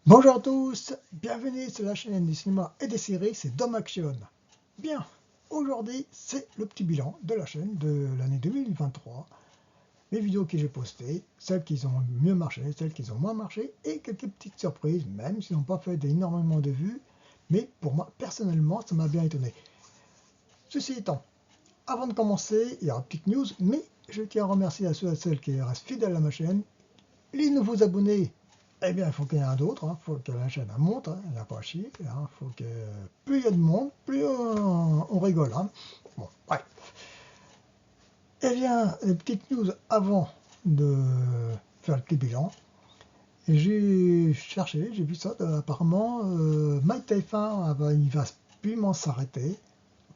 Bonjour à tous, bienvenue sur la chaîne du cinéma et des séries, c'est Dom Action. Bien, aujourd'hui c'est le petit bilan de la chaîne de l'année 2023, les vidéos que j'ai postées, celles qui ont mieux marché, celles qui ont moins marché, et quelques petites surprises, même s'ils n'ont pas fait énormément de vues, mais pour moi personnellement ça m'a bien étonné. Ceci étant, avant de commencer, il y aura une petite news, mais je tiens à remercier à ceux et celles qui restent fidèles à ma chaîne. Les nouveaux abonnés, eh bien, il faut qu'il y en ait d'autres, il faut que la chaîne monte, il n'y a pas à chier, faut que plus il y a de monde, plus on rigole. Bon, bref. Eh bien, les petites news avant de faire le petit bilan. J'ai cherché, j'ai vu ça, apparemment, Mike Tyson, il va purement s'arrêter,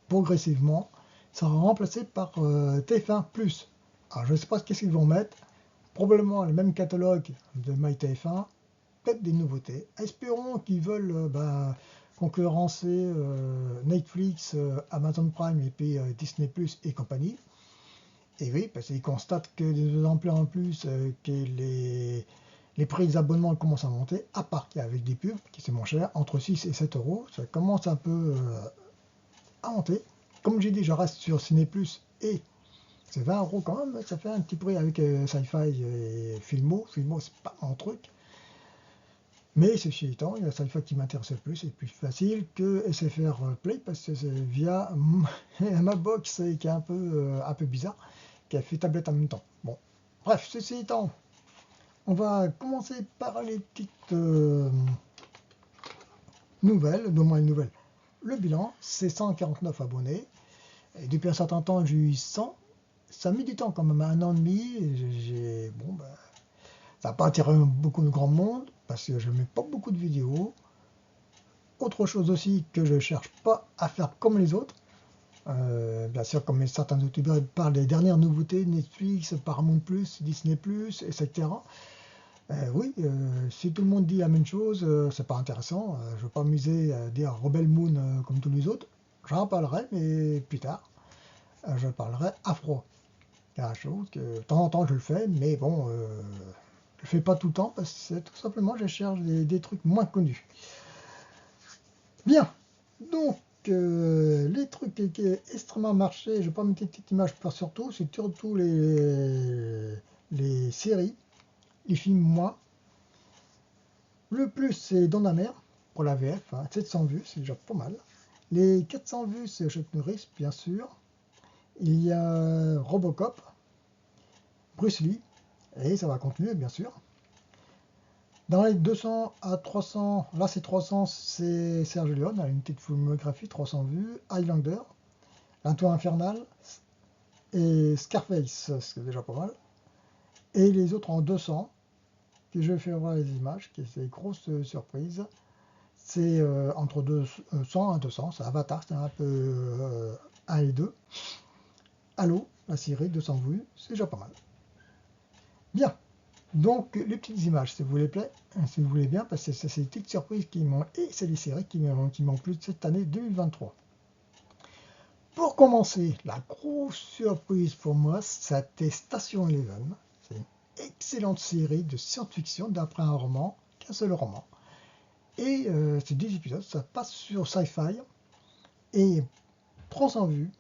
progressivement, sera remplacé par TF1+. Alors, je ne sais pas ce qu'ils vont mettre, probablement le même catalogue de MyTF1, peut-être des nouveautés. Espérons qu'ils veulent concurrencer Netflix, Amazon Prime et puis Disney Plus et compagnie. Et oui, parce qu'ils constatent que de plus en plus que les prix des abonnements commencent à monter, à part qu'avec des pubs, qui c'est moins cher, entre 6 et 7 euros, ça commence un peu à monter. Comme j'ai dit, je reste sur Ciné Plus et c'est 20 euros quand même, ça fait un petit prix avec Sci-Fi et Filmo. Filmo, c'est pas mon truc. Mais ceci étant, il y a Sci-Fi qui m'intéresse le plus, c'est plus facile que SFR Play parce que c'est via ma box qui est un peu bizarre, qui a fait tablette en même temps. Bon, bref, ceci étant, on va commencer par les petites nouvelles, de moins une nouvelle. Le bilan, c'est 149 abonnés. Et depuis un certain temps, j'ai eu 100. Ça a mis du temps quand même, un an et demi. Bon, ça n'a pas attiré beaucoup de grand monde parce que je ne mets pas beaucoup de vidéos. Autre chose aussi que je ne cherche pas à faire comme les autres. Bien sûr, comme certains youtubeurs parlent des dernières nouveautés, Netflix, Paramount+, Disney+, etc. Oui, si tout le monde dit la même chose, c'est pas intéressant. Je ne veux pas m'amuser à dire Rebel Moon comme tous les autres. J'en parlerai, mais plus tard. Je parlerai afro. C'est une chose que de temps en temps je le fais, mais bon, je le fais pas tout le temps parce que tout simplement je cherche des trucs moins connus. Bien, donc les trucs qui ont extrêmement marché, je ne vais pas mettre une petite image surtout, c'est surtout les séries, les films moins. Le plus c'est Dans la mer, pour la VF, 700 vues, c'est déjà pas mal. Les 400 vues c'est Chuck Norris, bien sûr. Il y a Robocop, Bruce Lee, et ça va continuer bien sûr. Dans les 200 à 300, là c'est 300, c'est Serge Leone, une petite filmographie, 300 vues. Highlander, Un toit infernal et Scarface, c'est déjà pas mal. Et les autres en 200, que je vais faire voir les images, qui c'est une grosse surprise. C'est entre 100 et 200, c'est Avatar, c'est un peu 1 et 2. Halo, la série, 200 vues, c'est déjà pas mal. Bien, donc les petites images, si vous voulez, si vous voulez bien, parce que c'est des petites surprises qui m'ont, et c'est des séries qui m'ont plu cette année 2023. Pour commencer, la grosse surprise pour moi, c'était Station Eleven. C'est une excellente série de science-fiction d'après un roman, qu'un seul roman. Et c'est 10 épisodes, ça passe sur Sci-Fi et 300 vues.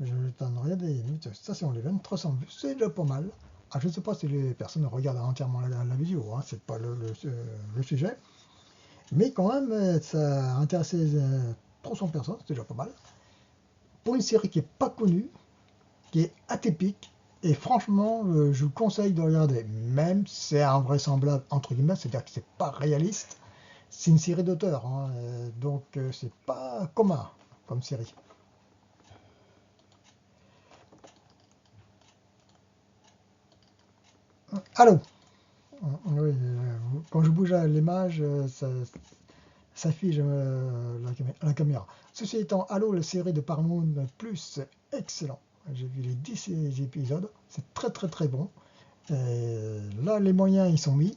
Je t'en regarde des Station Eleven, 300 vues, c'est déjà pas mal. Ah, je ne sais pas si les personnes regardent entièrement la vidéo, c'est pas le sujet. Mais quand même, ça a intéressé 300 personnes, c'est déjà pas mal. Pour une série qui n'est pas connue, qui est atypique, et franchement, je vous conseille de regarder, même si c'est invraisemblable, entre guillemets, c'est-à-dire que c'est pas réaliste, c'est une série d'auteurs, donc c'est pas commun comme série. Allô. Oui, quand je bouge à l'image, ça s'affiche la caméra. Ceci étant, Halo, la série de Paramount Plus, excellent. J'ai vu les 10 épisodes, c'est très très très bon. Et là, les moyens ils sont mis.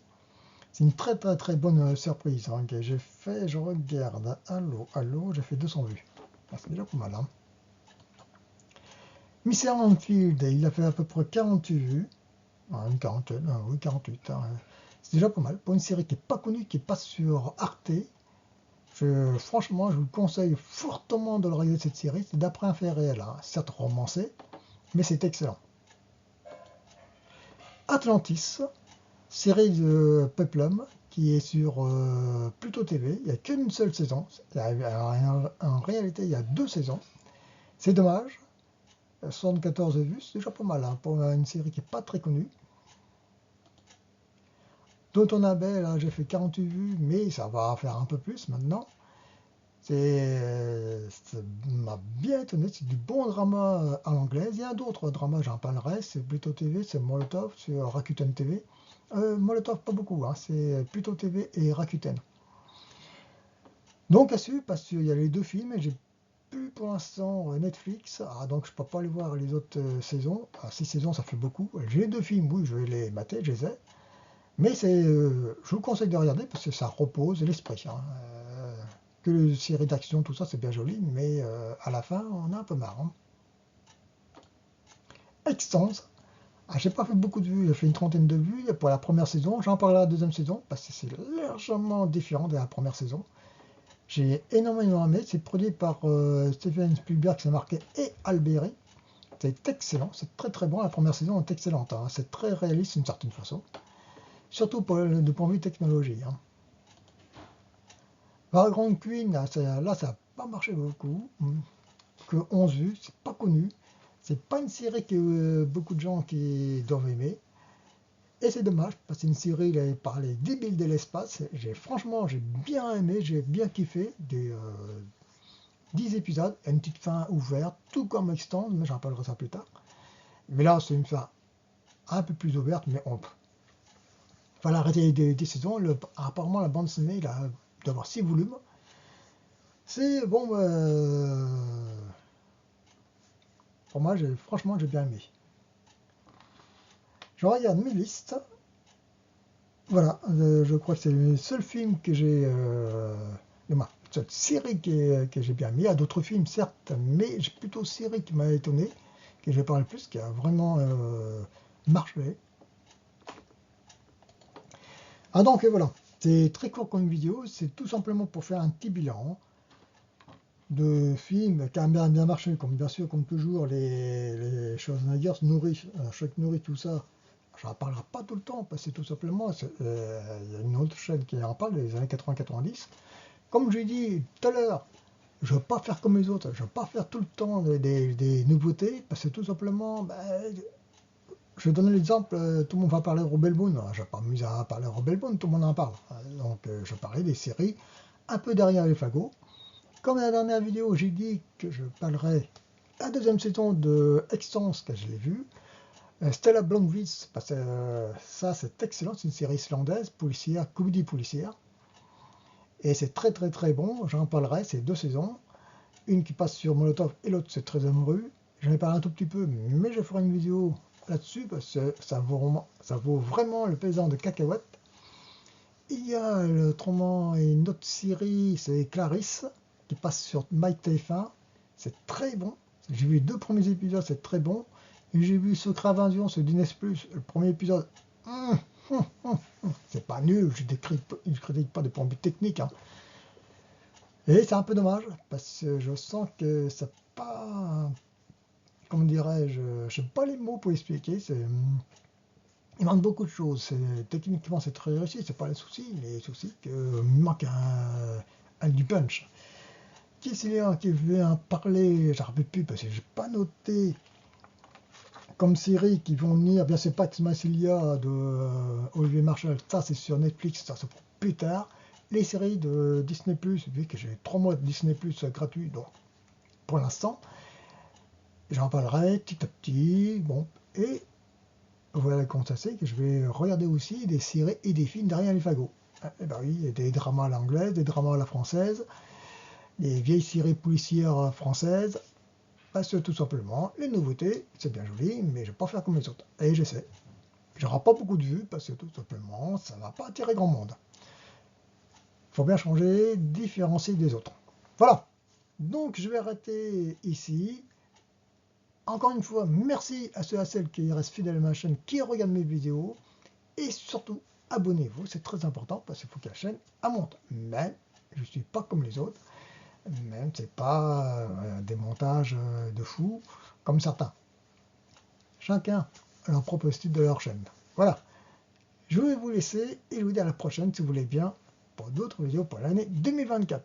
C'est une très très très bonne surprise que j'ai fait. Je regarde, Halo, j'ai fait 200 vues. C'est déjà pas mal. Mr. Anfield, il a fait à peu près 48 vues. Une quarantaine, oui, 48. C'est déjà pas mal. Pour une série qui n'est pas connue, qui passe sur Arte, franchement, je vous conseille fortement de le regarder cette série. C'est d'après un fait réel, hein. Certes romancé, mais c'est excellent. Atlantis, série de Peplum, qui est sur Pluto TV. Il n'y a qu'une seule saison. En réalité, il y a 2 saisons. C'est dommage. 74 vues, c'est déjà pas mal, hein, pour une série qui n'est pas très connue. Downton Abbey, là, j'ai fait 48 vues, mais ça va faire un peu plus maintenant. Ça m'a bien étonné, c'est du bon drama à l'anglaise. Il y a d'autres dramas, j'en parlerai, c'est Pluto TV, c'est Molotov sur Rakuten TV. Molotov, pas beaucoup, hein, c'est Pluto TV et Rakuten. Donc à suivre, parce qu'il y a les 2 films, et j'ai plus pour l'instant Netflix, donc je peux pas aller voir les autres saisons. 6 saisons, ça fait beaucoup. J'ai les 2 films, oui, je vais les mater, je les ai. Mais je vous conseille de regarder parce que ça repose l'esprit, hein. Que les séries d'action, tout ça, c'est bien joli, mais à la fin, on a un peu marre, hein. Extens, j'ai pas fait beaucoup de vues, j'ai fait une trentaine de vues pour la première saison. J'en parlerai la deuxième saison parce que c'est légèrement différent de la première saison. J'ai énormément aimé. C'est produit par Steven Spielberg, c'est marqué, et Alberi. C'est excellent, c'est très très bon. La première saison est excellente, hein. C'est très réaliste d'une certaine façon. Surtout du point de vue technologie, hein. Vagrant Queen, là, ça n'a pas marché beaucoup. Que 11 vues, c'est pas connu. C'est pas une série que beaucoup de gens qui doivent aimer. Et c'est dommage, parce que c'est une série qui avait parlé débiles de l'espace. Franchement, j'ai bien aimé, j'ai bien kiffé. Des 10 épisodes, une petite fin ouverte, tout comme Extend, mais j'en parlerai ça plus tard. Mais là, c'est une fin un peu plus ouverte, mais on peut. Voilà, arrêter des saisons. Apparemment, la bande dessinée, il a d'avoir 6 volumes. C'est bon, pour moi, franchement, j'ai bien aimé. Je regarde mes listes. Voilà, je crois que c'est le seul film que j'ai. Cette série que j'ai bien mis. Il y a d'autres films, certes, mais j'ai plutôt série qui m'a étonné, que je parle plus, qui a vraiment marché. Donc voilà, c'est très court comme vidéo, c'est tout simplement pour faire un petit bilan de films qui a bien marché, comme bien sûr, comme toujours, les Schwarzenegger nourrissent, chaque nourrit tout ça. Je n'en parlerai pas tout le temps, parce que tout simplement, il y a une autre chaîne qui en parle, des années 80-90. Comme j'ai dit tout à l'heure, je ne veux pas faire comme les autres, je ne veux pas faire tout le temps des nouveautés, parce que tout simplement, je vais donner l'exemple, tout le monde va parler de Rebel Moon, je ne vais pas m'amuser à parler de Rebel Moon, tout le monde en parle. Donc je parlais des séries un peu derrière les fagots. Comme dans la dernière vidéo, j'ai dit que je parlerai la deuxième saison de Extens, que je l'ai vue. Stella Blomqvist, parce que ça c'est excellent, c'est une série islandaise, policière, comédie policière. Et c'est très très très bon, j'en parlerai, c'est 2 saisons. Une qui passe sur Molotov et l'autre c'est Très Amoureux. J'en ai parlé un tout petit peu, mais je ferai une vidéo là-dessus parce que ça vaut vraiment le pesant de cacahuètes. Il y a autrement une autre série, c'est Clarisse, qui passe sur MyTF1. C'est très bon. J'ai vu les 2 premiers épisodes, c'est très bon. Et j'ai vu Secret Invasion sur Disney+, le premier épisode. C'est pas nul, je ne critique pas des points de vue techniques, hein. Et c'est un peu dommage, parce que je sens que c'est pas... Comment dirais-je, je n'ai pas les mots pour expliquer. Il manque beaucoup de choses. Techniquement, c'est très réussi, c'est pas les soucis qu'il manque du punch. Qui c'est qui veut en parler? J'arrive plus parce que j'ai pas noté comme série qui vont venir. Bien, c'est Pax Massilia de Olivier Marshall. Ça, c'est sur Netflix, ça c'est pour plus tard. Les séries de Disney+, vu que j'ai 3 mois de Disney+, gratuit, donc pour l'instant, j'en parlerai petit à petit. Bon, et voilà comment ça c'est que je vais regarder aussi des séries et des films derrière les fagots. Et ben oui, des dramas à l'anglaise, des dramas à la française, des vieilles séries policières françaises, parce que tout simplement, les nouveautés, c'est bien joli, mais je ne vais pas faire comme les autres. Et j'essaie. J'aurai pas beaucoup de vues, parce que tout simplement, ça ne va pas attirer grand monde. Il faut bien changer, différencier des autres. Voilà. Donc je vais arrêter ici. Encore une fois, merci à ceux et à celles qui restent fidèles à ma chaîne, qui regardent mes vidéos. Et surtout, abonnez-vous, c'est très important parce qu'il faut que la chaîne monte. Même, je ne suis pas comme les autres, même c'est pas des montages de fou comme certains. Chacun a leur propre style de leur chaîne. Voilà. Je vais vous laisser et je vous dis à la prochaine si vous voulez bien pour d'autres vidéos pour l'année 2024.